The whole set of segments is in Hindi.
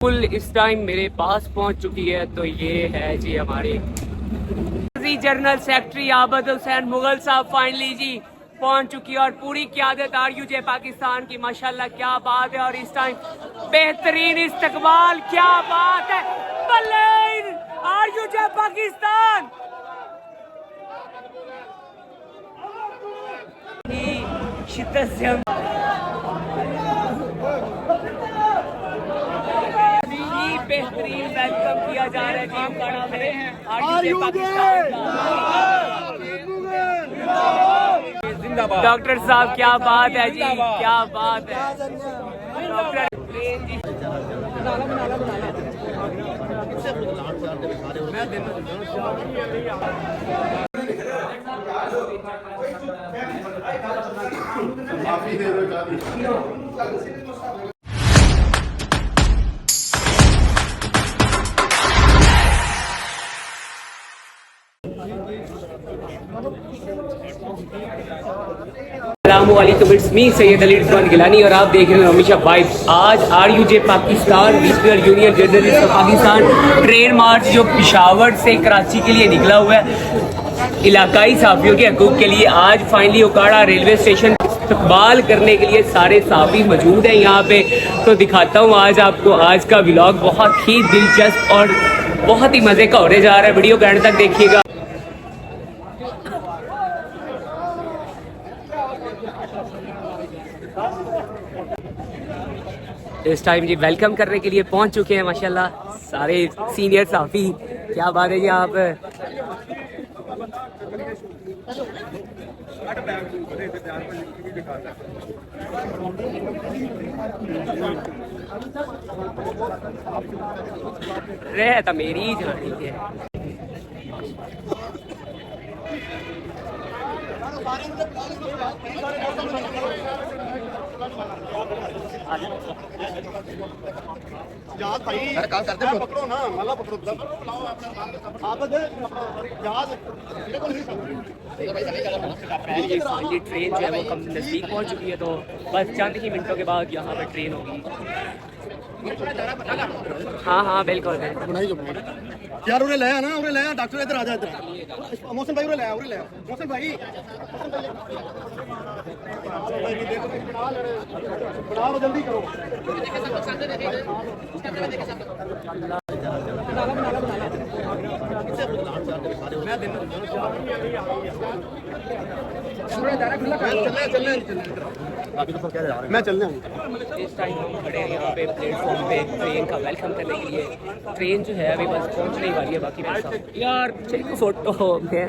बिल्कुल इस टाइम मेरे पास पहुंच चुकी है। तो ये है जी हमारी जनरल सेक्रेटरी आबद हुसैन मुगल साहब फाइनली जी पहुंच चुकी है और पूरी क़यादत RUJ पाकिस्तान की माशाल्लाह क्या बात है। और इस टाइम बेहतरीन इस्तकबाल, क्या बात है, बल्ले RUJ पाकिस्तान शिद्दत से हम बेहतरीन वेलकम किया जा रहा है टीम काड़ा में RUJ पाकिस्तान का। डॉक्टर साहब क्या बात है जी, क्या बात है डॉक्टर जी। अस्सलामुअलैकुम, इट्स मी सैयद अली रिजवान गिलानी और आप देख रहे हैं हमेशा वाइब्स। आज RUJ Pakistan regional union journalist of Pakistan train march जो पिशावर से कराची के लिए निकला हुआ है इलाकाई सहाफ़ियों के हकूक़ के लिए, आज फाइनली ओकाड़ा रेलवे स्टेशन इस्तकबाल करने के लिए सारे सहाफ़ी मौजूद हैं यहाँ पे। तो दिखाता हूँ आज आपको आज का व्लॉग, बहुत ही दिलचस्प और बहुत ही मज़े का होने जा रहा है। वीडियो के एंड तक देखिएगा। इस टाइम जी वेलकम करने के लिए पहुंच चुके हैं माशाल्लाह सारे सीनियर साफी। क्या बात है जी, आप रहे तो मेरी ही जानी है। जहाज भाई काम करते हैं, पकड़ो ना, मला पकड़ो आप फाइनली ट्रेन जो है वो कम नज़दीक पहुंच चुकी है। तो बस चंद ही मिनटों के बाद यहाँ पर ट्रेन होगी। हाँ हाँ बिल्कुल यार उन्हें लाया ना, उन्हें लाया डॉक्टर इधर आ जा, इधर मोहसिन भाई उन्हें लाया मोहसिन भाई बढ़ाओ जल्दी करो। मैं चलने इस टाइम हम खड़े हैं यहाँ पे प्लेटफॉर्म पे ट्रेन का वेलकम करने के लिए। ट्रेन जो है अभी बस पहुँचने ही वाली है। बाकी मेरे साथ यार चेक फोटो में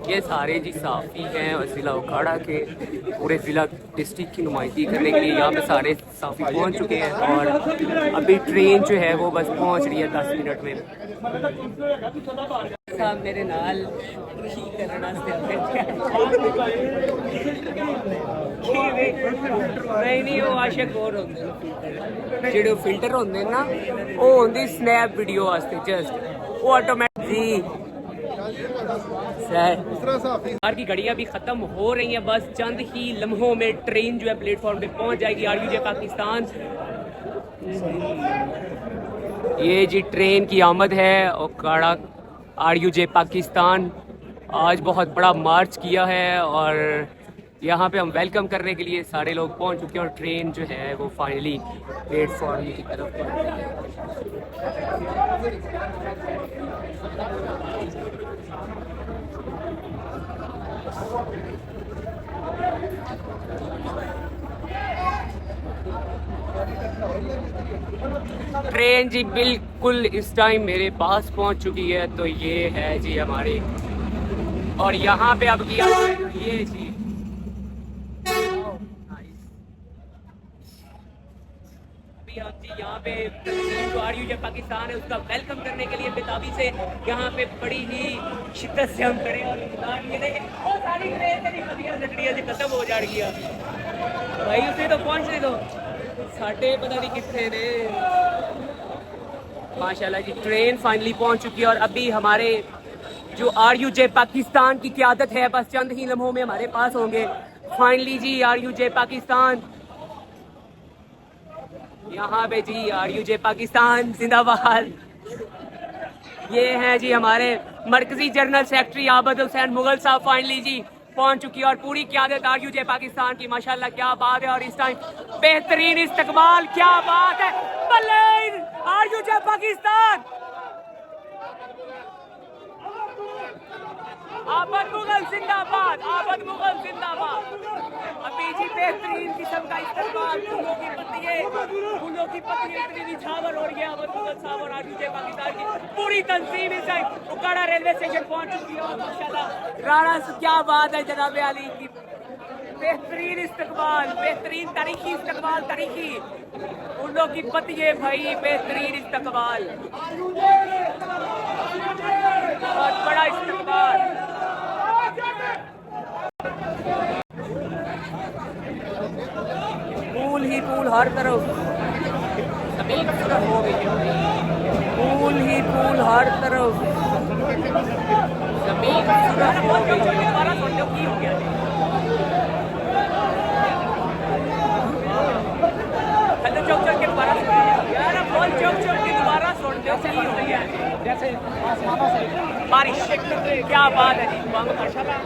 ये सारे जी साफ़ी हैं और ज़िला ओकाड़ा के पूरे ज़िला डिस्ट्रिक्ट की नुमाइंदगी करने के लिए यहाँ पे सारे साफ़ी पहुँच चुके हैं। और अभी ट्रेन जो है वो बस पहुँच रही है 10 मिनट में। साहब मेरे नाल नहीं वो आशिक और जो फिल्टर होंगे ना वो होंगी स्नैप वीडियो वास्ते, जस्ट वो ऑटोमेटिक जी बाहर की घड़ियां भी खत्म हो रही हैं। बस चंद ही लम्हों में ट्रेन जो है प्लेटफॉर्म पे पहुंच जाएगी RUJ पाकिस्तान। ये जी ट्रेन की आमद है ओकाड़ा RUJ पाकिस्तान। आज बहुत बड़ा मार्च किया है और यहाँ पे हम वेलकम करने के लिए सारे लोग पहुँच चुके हैं और ट्रेन जो है वो फाइनली प्लेटफॉर्म की तरफ पहुँच रही है। ट्रेन जी बिल्कुल इस टाइम मेरे पास पहुँच चुकी है। तो ये है जी हमारी, और यहाँ पे अब किया ये जी यहाँ पे जो RUJ पाकिस्तान है उसका वेलकम करने के लिए बेताबी से यहाँ पे बड़ी ही शिद्दत से हम खड़े और ये देखें वो सारी ट्रेन खत्म हो जा रही है भाई, उसे तो पहुँचने दो साढ़े पता नहीं कितने ने। माशाल्लाह जी ट्रेन फाइनली पहुँच चुकी है और अभी हमारे जो RUJ पाकिस्तान की क़यादत है बस चंद ही लम्हों में हमारे पास होंगे। फाइनली जी RUJ पाकिस्तान यहाँ पे जी, RUJ पाकिस्तान जिंदाबाद। ये हैं जी हमारे मरकजी जनरल सेक्रेटरी आबद हुसैन मुगल साहब फाइनली जी पहुंच चुकी है और पूरी क़यादत RUJ पाकिस्तान की। माशाल्लाह क्या बात है, और इस टाइम बेहतरीन इस्तकबाल, क्या बात है, बल्ले RUJ पाकिस्तान। आबद मुगल जिंदाबाद, आबद मुगल जिंदाबाद। अभी जी बेहतरीन किस्म का इस्तेमाल, फूलों की पत्तियां इतनी निछावर हो रही है। आबद मुगल साहब और RUJ पाकिस्तान की पूरी तंजीम इस टाइम उकाड़ा रेलवे स्टेशन पहुंच चुकी है। और माशाल्लाह राणा क्या बात है जनाब अली की, बेहतरीन इस्तकबाल, बेहतरीन तारीखी इस्तकबाल, तारीखी फूलों की पत्तियां भाई, बेहतरीन इस्तकबाल, बहुत बड़ा इस्तकबाल। फूल ही फूल हर तरफ, फूल ही फूल हर तरफ, जमीन हो गया। चौक चौक के दोबारा यार, बोल चौक चौक के दोबारा सुन दो, सही हो गया जैसे आसमानों से बारिश। क्या बात है जी, माशाल्लाह।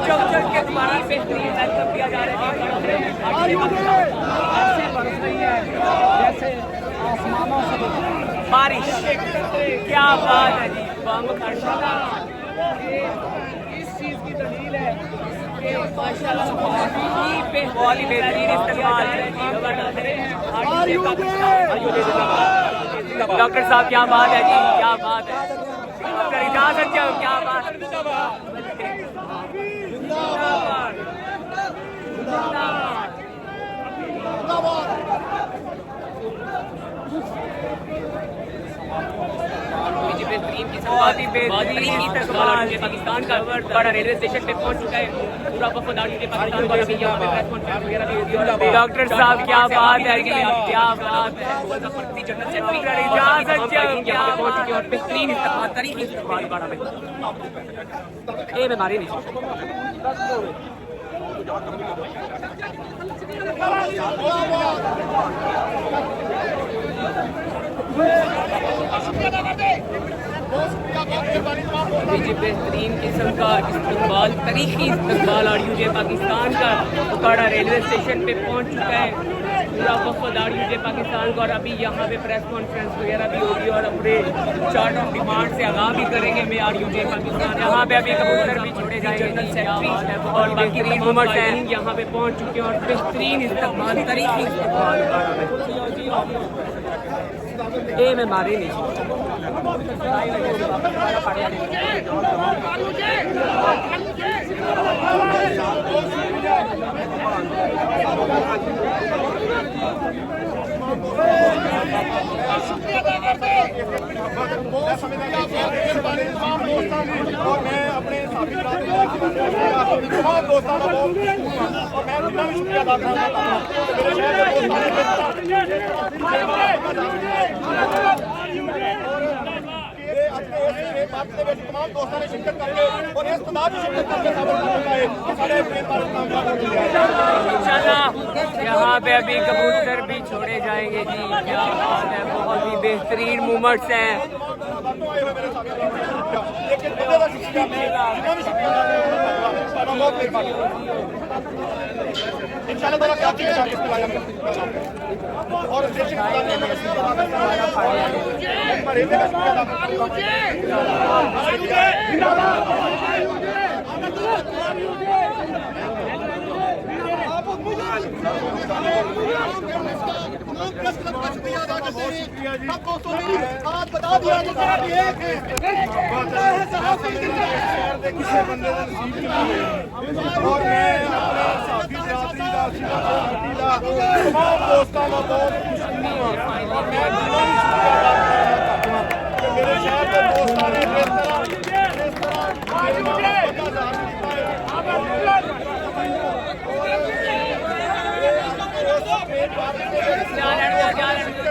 चौक चौक के दोबारा बेहतरीन वेलकम किया जा रहा है जैसे आसमानों से बारिश। क्या बात है जी, माशाल्लाह। इस चीज की दलील है माशाल्लाह, बहुत ही बेहतरीन इस्तेमाल है। डॉक्टर साहब क्या बात है जी, क्या बात है, डॉक्टर इजाजत जाओ, क्या बात है। बेहतरीन की पाकिस्तान का बड़ा रेलवे स्टेशन पे पहुंच चुका है पूरा वफद RUJ पाकिस्तान का। अभी यहाँ पे प्रेस कॉन्फ्रेंस वगैरह भी होगी। और डॉक्टर साहब क्या बात है, क्या बात है, इजाजत यहाँ पे पहुंच चुके और बेहतरीन इस्तेमाल, तरीके इस्तेमाल बड़ा बेहतरीन। ये बीमारी नहीं बेहतरीन किस्म का इस्तेमाल, तरीकी इस्तेमाल RUJ पाकिस्तान का उकाड़ा रेलवे स्टेशन पे पहुंच चुका है पूरा वफद RUJ पाकिस्तान का। और अभी यहाँ पे प्रेस कॉन्फ्रेंस वगैरह भी होगी और अपने चार्ट ऑफ डिमांड से आगाह भी करेंगे मैं RUJ पाकिस्तान। यहाँ पे अभी कबूतर भी छोड़े जाएंगे और बाकी उमर सैन यहाँ पे पहुँच चुके हैं और बेहतरीन इस्तेमाल, तरीकी इस्तेमाल। ये मैं मारे नहीं और मैं अपने साथी तमाम दोस्तों का बहुत और मैं जितना भी शुक्रिया अदा करना तमाम दोस्तों ने शिरकत करके और इस खुदा की शिरकत करके यहाँ पे अभी कबूतर भी छोड़े जाएंगे जी। क्या बात है, बहुत ही बेहतरीन मूवमेंट्स हैं। आज बता दिया किसी बंदे और मैं अपने साथी तमाम दोस्तों का बहुत मेरे शहर के दोस्तों ने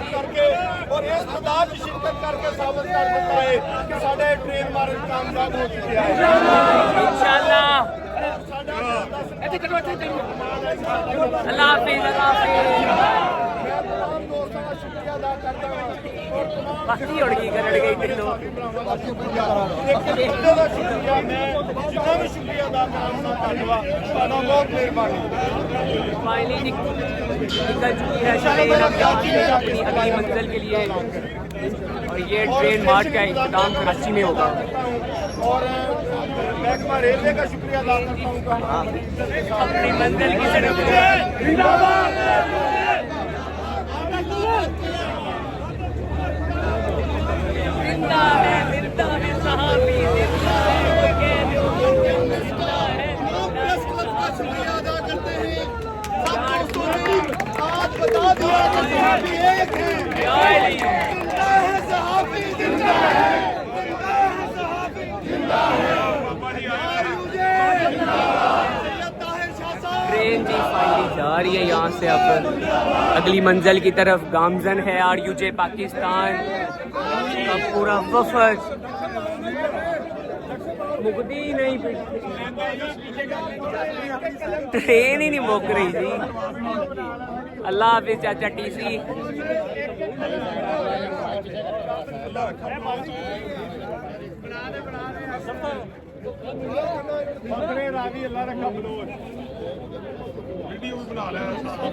करके और इस खुदा की शिरकत करके ਸਾਬਤ ਕਰ ਦਿੱਤਾ ਹੈ ਕਿ ਸਾਡੇ ਟ੍ਰੇਨ ਮਾਰਚ ਕਾਮਯਾਬ ਹੋ ਚੁੱਕਿਆ ਹੈ इंशाल्लाह ਸਾਡਾ अल्लाह हाफिज अल्लाह हाफिज ਮੈਂ तमाम ਦੋਸਤਾਂ ਦਾ ਸ਼ੁਕਰੀਆ ਅਦਾ ਕਰਦਾ ਹਾਂ ਔਰ तमाम बाकी उड़ की करड़ गई ढिल्लो ਭਰਾਵਾਂ ਦਾ ਸ਼ੁਕਰੀਆ ਇੱਕ ਬੰਦੇ ਦਾ ਸ਼ੁਕਰੀਆ ਮੈਂ ਜਿੰਨਾ ਵੀ ਸ਼ੁਕਰੀਆ ਅਦਾ ਕਰਾਂ ਉਹਨਾਂ ਧੰਨਵਾਦ ਤੁਹਾਡਾ ਬਹੁਤ ਮਿਹਰਬਾਨੀ फाइनली निकल चुकी है ट्रेन अब जा चुकी है अपनी अगली मंजिल के लिए और ये ट्रेन मार्च का इख्तिताम कराची में होगा और महकमा रेलवे का शुक्रिया अदा करता हूँ अपनी मंजिल की सड़क जिंदा है सहाबी जिंदा है प्रेस क्लब का शुक्रिया अदा करते हैं सब दोस्तों ने आज बता दिया कि सहाबी एक है जिंदा है सहाबी जिंदा है सहाबी जिंदा है ट्रेन भी फाइनली जा रही है यहाँ से अब अगली मंजिल की तरफ गामजन है RUJ पाकिस्तान का पूरा वफद मुकदी नहीं ट्रेन ही नहीं मुक रही थी अल्लाह हाफिज चाचा TC बकरे रावी अल्लाह रखा बलोच वीडियो भी बना लिया